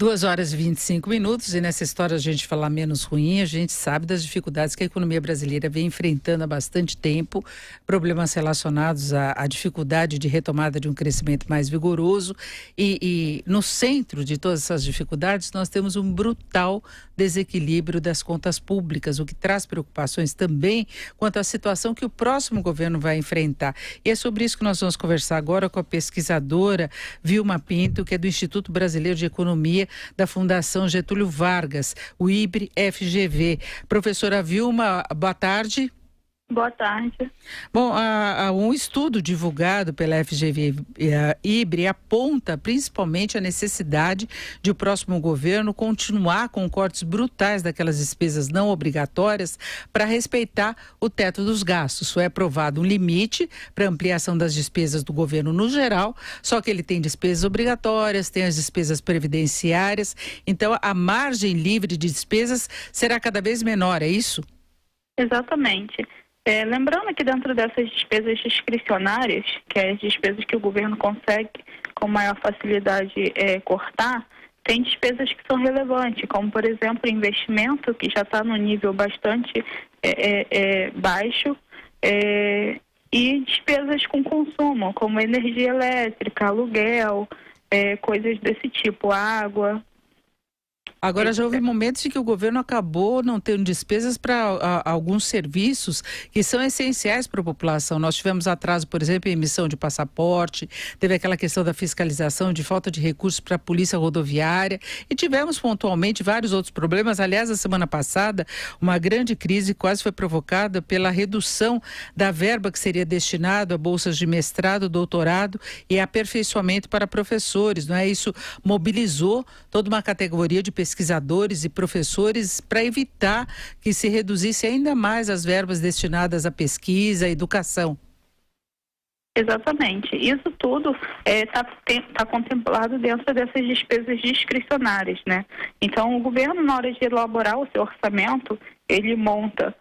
2h25 e nessa história a gente falar menos ruim, a gente sabe das dificuldades que a economia brasileira vem enfrentando há bastante tempo, problemas relacionados à dificuldade de retomada de um crescimento mais vigoroso e no centro de todas essas dificuldades nós temos um brutal desequilíbrio das contas públicas, o que traz preocupações também quanto à situação que o próximo governo vai enfrentar. E é sobre isso que nós vamos conversar agora com a pesquisadora Vilma Pinto, que é do Instituto Brasileiro de Economia da Fundação Getúlio Vargas, o IBRE-FGV. Professora Vilma, boa tarde. Boa tarde. Bom, um estudo divulgado pela FGV-IBRE aponta principalmente a necessidade de o próximo governo continuar com cortes brutais daquelas despesas não obrigatórias para respeitar o teto dos gastos. Foi aprovado um limite para ampliação das despesas do governo no geral, só que ele tem despesas obrigatórias, tem as despesas previdenciárias, então a margem livre de despesas será cada vez menor, é isso? Exatamente. Lembrando que dentro dessas despesas discricionárias, que é as despesas que o governo consegue com maior facilidade cortar, tem despesas que são relevantes, como por exemplo investimento, que já está no nível bastante baixo, e despesas com consumo, como energia elétrica, aluguel, coisas desse tipo, água. Agora, já houve momentos em que o governo acabou não tendo despesas para alguns serviços que são essenciais para a população. Nós tivemos atraso, por exemplo, em emissão de passaporte, teve aquela questão da fiscalização, de falta de recursos para a polícia rodoviária e tivemos pontualmente vários outros problemas. Aliás, na semana passada, uma grande crise quase foi provocada pela redução da verba que seria destinada a bolsas de mestrado, doutorado e aperfeiçoamento para professores, não é? Isso mobilizou toda uma categoria de pesquisadores e professores para evitar que se reduzisse ainda mais as verbas destinadas à pesquisa e educação. Exatamente. Isso tudo está contemplado dentro dessas despesas discricionárias, né? Então, o governo, na hora de elaborar o seu orçamento, ele monta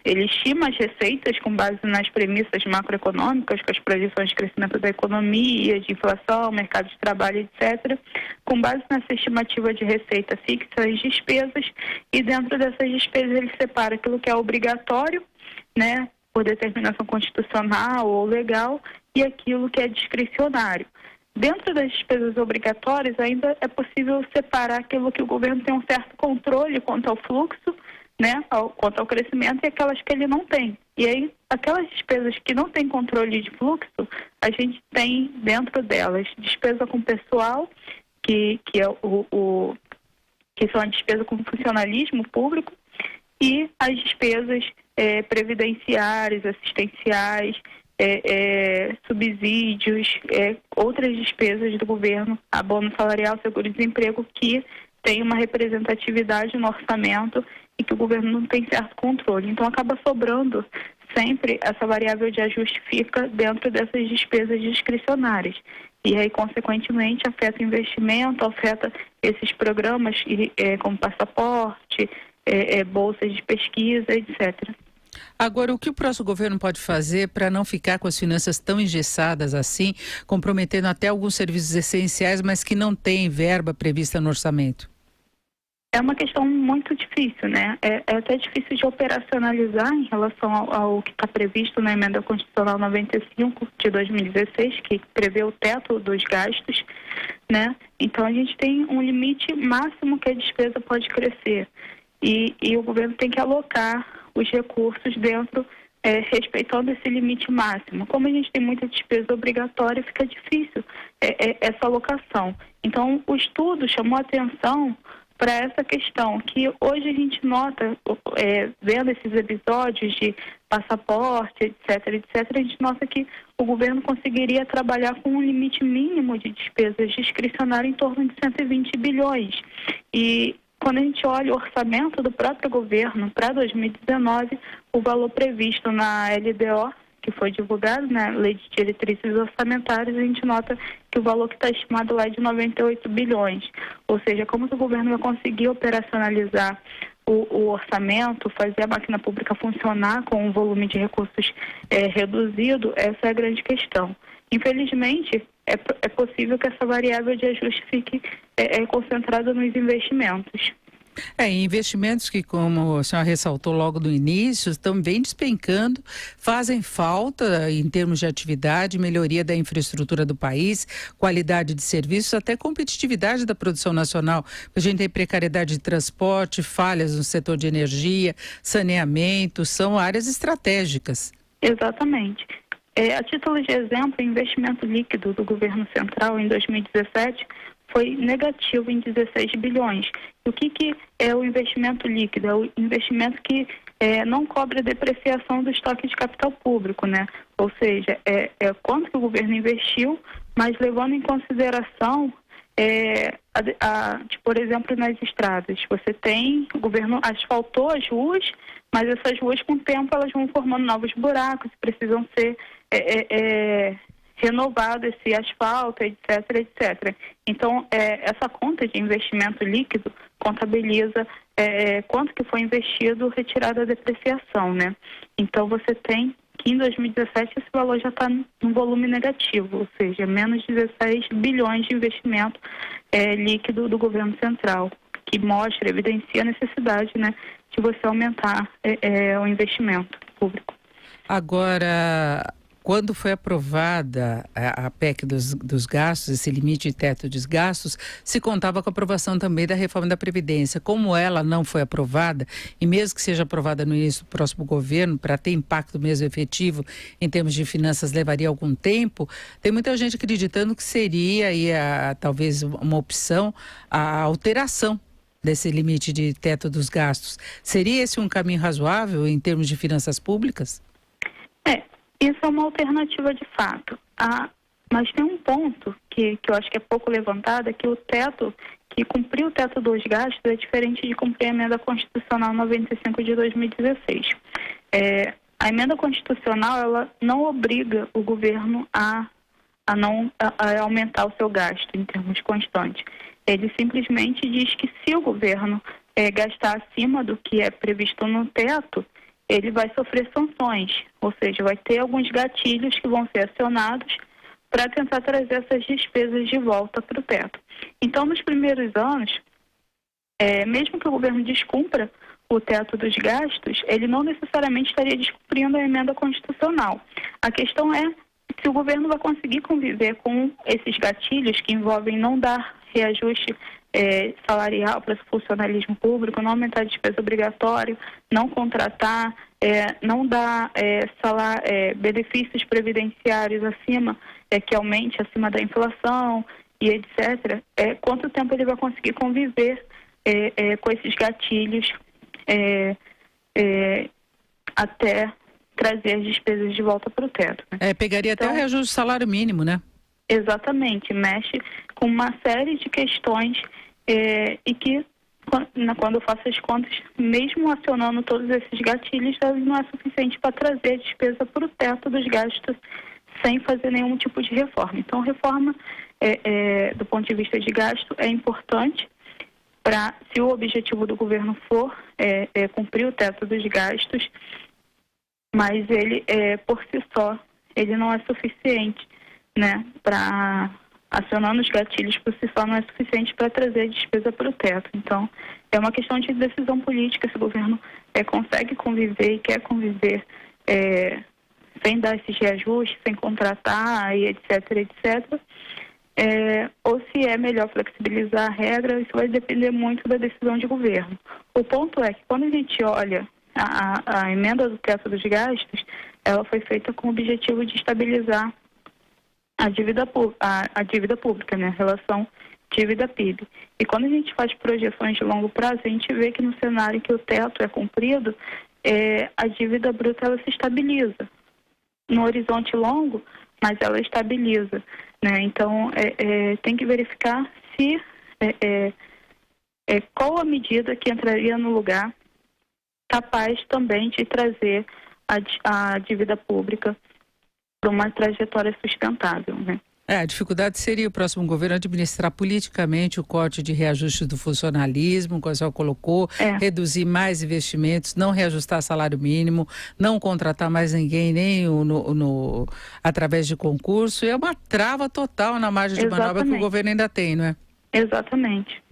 ele estima as receitas com base nas premissas macroeconômicas, com as projeções de crescimento da economia, de inflação, mercado de trabalho, etc. Com base nessa estimativa de receita fixa as despesas, e dentro dessas despesas ele separa aquilo que é obrigatório, né, por determinação constitucional ou legal, e aquilo que é discricionário. Dentro das despesas obrigatórias ainda é possível separar aquilo que o governo tem um certo controle quanto ao fluxo, né, quanto ao crescimento, e aquelas que ele não tem. E aí, aquelas despesas que não têm controle de fluxo, a gente tem dentro delas despesa com pessoal, que são a despesa com funcionalismo público, e as despesas previdenciárias, assistenciais, subsídios, outras despesas do governo, abono salarial, seguro-desemprego, que tem uma representatividade no orçamento e que o governo não tem certo controle. Então, acaba sobrando sempre essa variável de ajuste, fica dentro dessas despesas discricionárias. E aí, consequentemente, afeta o investimento, afeta esses programas como passaporte, bolsas de pesquisa, etc. Agora, o que o próximo governo pode fazer para não ficar com as finanças tão engessadas assim, comprometendo até alguns serviços essenciais, mas que não têm verba prevista no orçamento? É uma questão muito difícil, né? É até difícil de operacionalizar em relação ao que está previsto na Emenda Constitucional 95 de 2016, que prevê o teto dos gastos, né? Então, a gente tem um limite máximo que a despesa pode crescer. E o governo tem que alocar os recursos dentro, respeitando esse limite máximo. Como a gente tem muita despesa obrigatória, fica difícil essa alocação. Então, o estudo chamou a atenção para essa questão, que hoje a gente nota, vendo esses episódios de passaporte, etc., a gente nota que o governo conseguiria trabalhar com um limite mínimo de despesas discricionárias em torno de 120 bilhões. E quando a gente olha o orçamento do próprio governo para 2019, o valor previsto na LDO, que foi divulgado, né, Lei de Diretrizes Orçamentárias, a gente nota que o valor que está estimado lá é de 98 bilhões. Ou seja, como que o governo vai conseguir operacionalizar o orçamento, fazer a máquina pública funcionar com um volume de recursos reduzido, essa é a grande questão. Infelizmente, é possível que essa variável de ajuste fique concentrada nos investimentos. Investimentos que, como a senhora ressaltou logo no início, estão bem despencando, fazem falta em termos de atividade, melhoria da infraestrutura do país, qualidade de serviços, até competitividade da produção nacional. A gente tem precariedade de transporte, falhas no setor de energia, saneamento, são áreas estratégicas. Exatamente. A título de exemplo, o investimento líquido do governo central em 2017 foi negativo em 16 bilhões. O que é o investimento líquido? É o investimento que não cobre a depreciação do estoque de capital público, né? Ou seja, quanto que o governo investiu, mas levando em consideração, por exemplo, nas estradas. O governo asfaltou as ruas, mas essas ruas, com o tempo, elas vão formando novos buracos, precisam ser renovado esse asfalto, etc, etc. Então, essa conta de investimento líquido contabiliza quanto que foi investido retirado a depreciação, né? Então, você tem que em 2017 esse valor já está num volume negativo, ou seja, menos 16 bilhões de investimento líquido do governo central, que evidencia a necessidade, né, de você aumentar o investimento público. Agora, quando foi aprovada a PEC dos gastos, esse limite de teto dos gastos, se contava com a aprovação também da reforma da Previdência. Como ela não foi aprovada, e mesmo que seja aprovada no início do próximo governo, para ter impacto mesmo efetivo em termos de finanças, levaria algum tempo, tem muita gente acreditando que seria aí talvez uma opção a alteração desse limite de teto dos gastos. Seria esse um caminho razoável em termos de finanças públicas? Isso é uma alternativa de fato. Mas tem um ponto que eu acho que é pouco levantado, que que cumprir o teto dos gastos é diferente de cumprir a emenda constitucional 95 de 2016. A emenda constitucional, ela não obriga o governo a aumentar o seu gasto em termos constantes. Ele simplesmente diz que se o governo gastar acima do que é previsto no teto, ele vai sofrer sanções, ou seja, vai ter alguns gatilhos que vão ser acionados para tentar trazer essas despesas de volta para o teto. Então, nos primeiros anos, mesmo que o governo descumpra o teto dos gastos, ele não necessariamente estaria descumprindo a emenda constitucional. A questão é se o governo vai conseguir conviver com esses gatilhos que envolvem não dar reajuste salarial para o funcionalismo público, não aumentar a despesa obrigatória, não contratar, não dar benefícios previdenciários que aumente acima da inflação e etc. Quanto tempo ele vai conseguir conviver com esses gatilhos até trazer as despesas de volta para o teto, né? Pegaria até o reajuste do salário mínimo, né? Exatamente, mexe com uma série de questões e que, quando eu faço as contas, mesmo acionando todos esses gatilhos, não é suficiente para trazer a despesa para o teto dos gastos sem fazer nenhum tipo de reforma. Então, reforma, do ponto de vista de gasto, é importante se o objetivo do governo for cumprir o teto dos gastos, mas ele, por si só, ele não é suficiente, né, acionando os gatilhos por si só não é suficiente para trazer despesa para o teto. Então, é uma questão de decisão política se o governo consegue conviver e quer conviver sem dar esses reajustes, sem contratar e etc, etc. Ou se é melhor flexibilizar a regra, isso vai depender muito da decisão de governo. O ponto é que quando a gente olha a emenda do teto dos gastos, ela foi feita com o objetivo de estabilizar a dívida pública, né, relação dívida-PIB. E quando a gente faz projeções de longo prazo, a gente vê que no cenário em que o teto é cumprido, a dívida bruta ela se estabiliza. No horizonte longo, mas ela estabiliza, né? Então, tem que verificar se qual a medida que entraria no lugar capaz também de trazer a dívida pública para uma trajetória sustentável, né? A dificuldade seria o próximo governo administrar politicamente o corte de reajuste do funcionalismo, que a senhora colocou, reduzir mais investimentos, não reajustar salário mínimo, não contratar mais ninguém, nem através de concurso. É uma trava total na margem de manobra que o governo ainda tem, não é? Exatamente.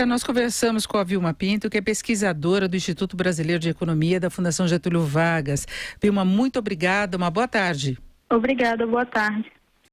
Nós conversamos com a Vilma Pinto, que é pesquisadora do Instituto Brasileiro de Economia da Fundação Getúlio Vargas. Vilma, muito obrigada, uma boa tarde. Obrigada, boa tarde.